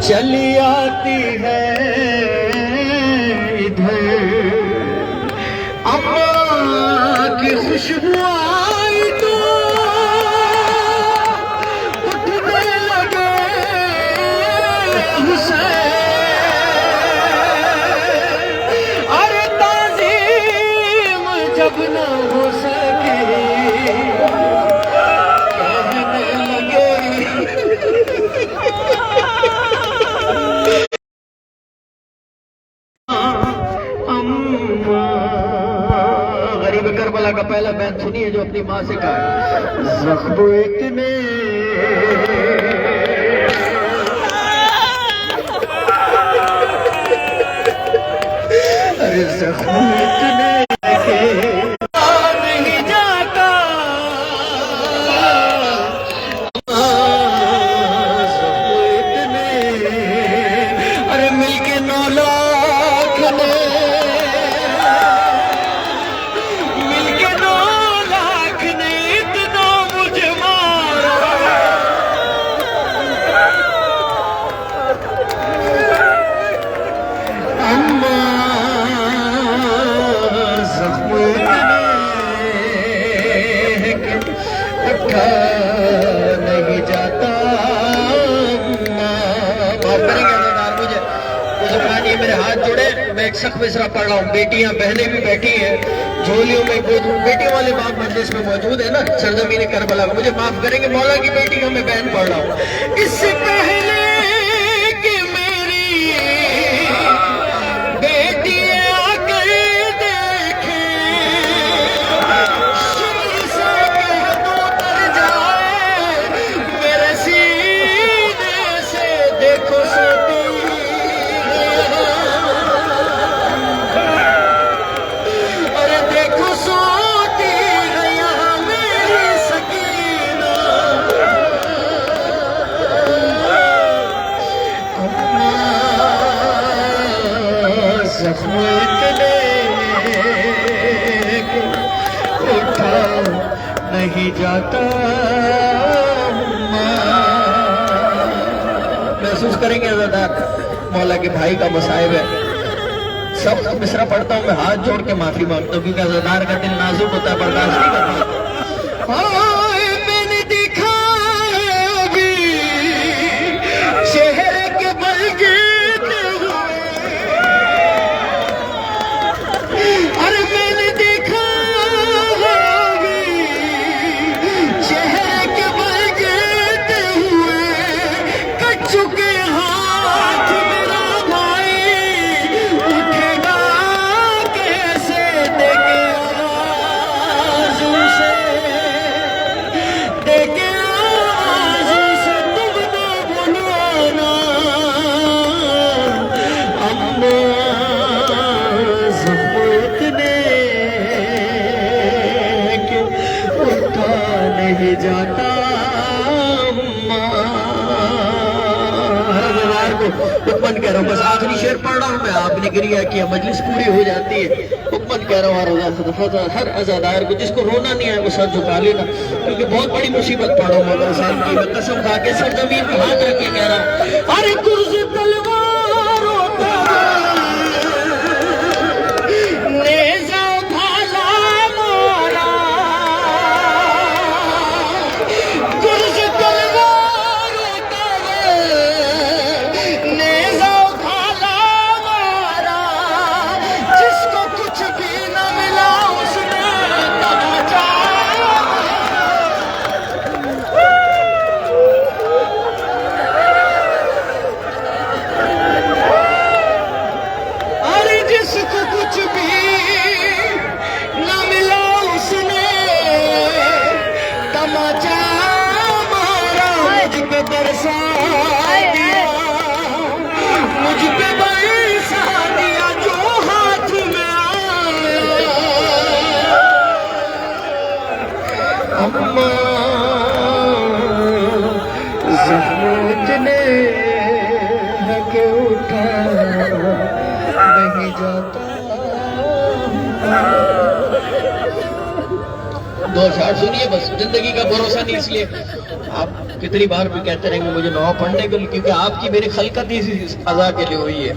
चली आती है इधर अम्मा की खुशबू आई तो उठने लगे हुसैन। अरे ताज़ीम जब न हो सके कहने लगे करबला का पहला बैन सुनिए जो अपनी माँ से कहा, ज़ख्म इतने अरे ज़ख्म इतने नहीं जाता, ज़ख्म इतने अरे मिलके 9 लाख ने नहीं जाता। माफ करेंगे मुझे पानी मेरे हाथ जोड़े, मैं एक सख्त मिसरा पढ़ रहा हूँ। बेटियां बहनें भी बैठी हैं झोलियों में, बेटियों वाले बाप मजलिस में मौजूद है ना सरजमीन करबला। मुझे माफ करेंगे मौला की बेटियों में बहन पढ़ रहा हूँ। इससे पहले कि मेरी बेटी आकर देखे उठा नहीं जाता। महसूस करेंगे अज़ादार मौला के भाई का मसाइब है। सब मिसरा पढ़ता हूँ मैं हाथ जोड़ के माफी मांगता हूँ क्योंकि अज़ादार का दिल नाजुक होता है, बर्दाश्त नहीं करता। मैंने देखा अभी शहर के बलगे नहीं जाता। हुक्मन कह रहा हूँ, बस आखिरी शेर पढ़ रहा हूँ मैं, आपने क्रिया किया मजलिस पूरी हो जाती है। हुक्मन कह रहा हूँ हर अज़ादार को जिसको रोना नहीं आए वो सर झुका लेना, क्योंकि बहुत बड़ी मुसीबत पड़ा हूँ मौला साहब की। मैं कसम खा के सर जमीन पे हाथ रख के कह रहा हूँ, अरे कुर्ज़ तलवार होता नेज़ा भाला मारा, कुर्ज़ तलवार होता नेज़ा भाला मारा, जिसको कुछ भी न मिला उसने तमाचा। जिसको कुछ भी न मिला उसने तमाचा मारा, मुझ पे बरसा दिया, मुझ पे बरसा दिया जो हाथ में आया। अम्मा ज़ख्म इतने है कि उठा नहीं जाता। 2 अशार सुनिए बस, जिंदगी का भरोसा नहीं इसलिए आप कितनी बार भी कहते रहेंगे मुझे नौ पढ़ने के लिए, क्योंकि आपकी मेरी खलकत इस अज़ा के लिए हुई है।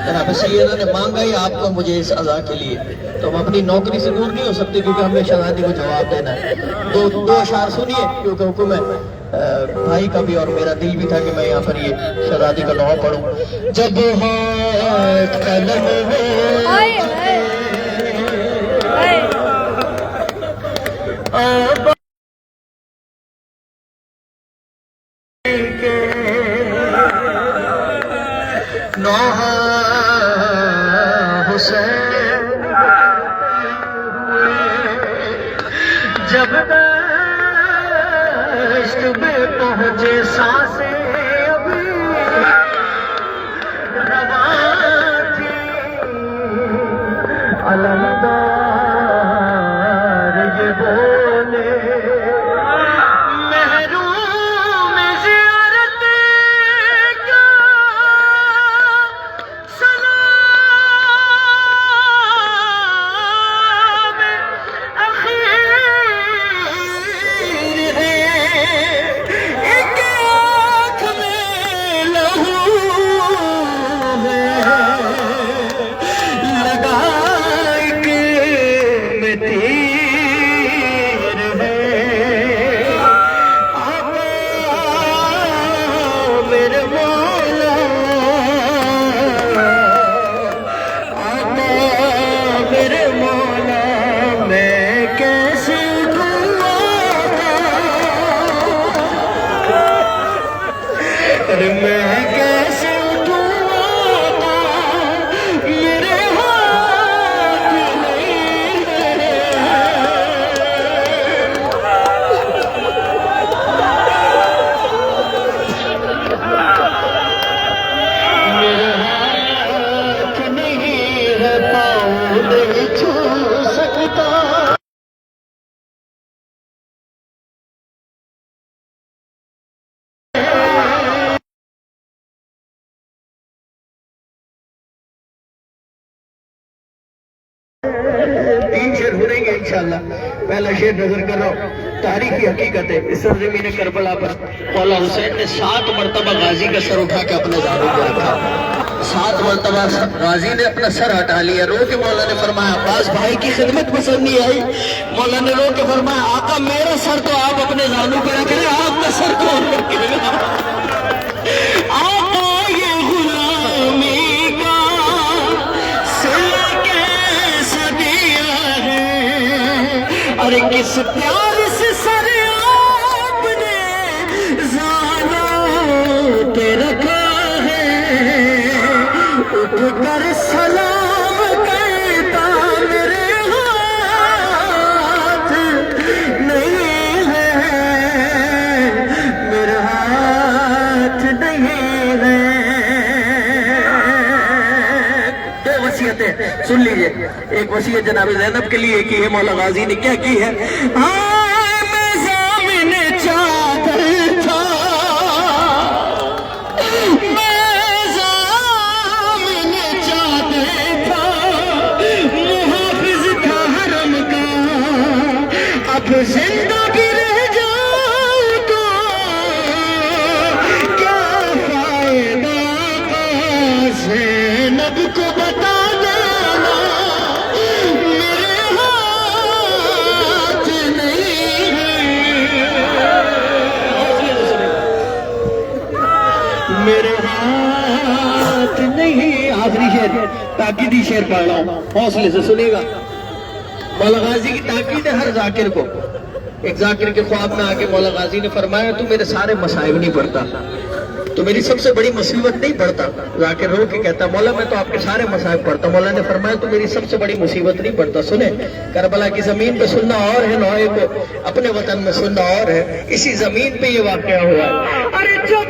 जनाब सैयदा ने मांगा ही आपको मुझे इस अज़ा के लिए, तो हम अपनी नौकरी से दूर नहीं हो सकते, क्योंकि हमें शहजादी को जवाब देना है। दो अशार सुनिए, क्योंकि हुक्म है भाई का भी और मेरा दिल भी था कि मैं यहाँ पर ये शहजादी का नौ पढ़ूं। जब हाथ कलम नौहा हुसैन जब दश्त में पहुंचे सांसें अभी रवा थी अलमदार ये बोले महरूम ज़ियारत का सलाम अख़ीर है। एक आँख में लहू है लगा के में तीर है। आका मेरे मौला, आका मेरे मौला, मैं कैसे अरे मैं कैसे उठूंगा, मेरे हाथ नहीं है। मेरे हाथ नहीं है, पाँव नहीं छू सकता। तीन शेर हो रहेंगे इंशाल्लाह। पहला शेर नजर कर रहा हूँ। तारीखी हकीकत है, इस सरजमीन करबला पर मौला हुसैन ने 7 मरतबा गाजी का सर उठा के अपने जानू पे रखा। 7 मरतबा गाजी ने अपना सर हटा लिया। रो के मौला ने फरमाया अब्बास भाई की खिदमत पसंद नहीं आई। मौला ने रो के फरमाया आका मेरा सर तो आप अपने जानू पे रख रहे, आपका सर कौन रखेगा? आका ये गुलामी का सिला कैसा दिया है, अरे किस प्यार से सर आपने ज़ाना पे रखा है। उठ कर सलाम करता मेरे हाथ नहीं है, मेरे हाथ नहीं है। दो वसीयतें सुन लीजिए। एक वसीयत जनाब ज़ैनब के लिए की है, मौला गाजी ने क्या की है? मैं ज़ामिन चादर था, मैं ज़ामिन चादर था, मुहाफ़िज़ था हरम का, अब जिंदा भी रह जाऊं तो क्या फायदा? ज़ैनब को बता देना मेरे हाथ नहीं है, मेरे हाथ नहीं। आखिरी शेर ताकीदी शेर पढ़ रहा हूँ, हौसले से सुनेगा। मौला गाजी की ताकीद है हर जाकिर को। एक जाकिर के ख्वाब में आके मौला गाजी ने फरमाया तू मेरे सारे मसाइब नहीं पढ़ता, तो मेरी सबसे बड़ी मुसीबत नहीं पढ़ता। जाकिर रो के कहता मौला मैं तो आपके सारे मसाइब पढ़ता। मौला ने फरमाया तू मेरी सबसे बड़ी मुसीबत नहीं पढ़ता। सुने, करबला की जमीन पे सुनना और है, नौए को अपने वतन में सुनना और है। इसी जमीन पे ये वाकया हुआ। अरे जब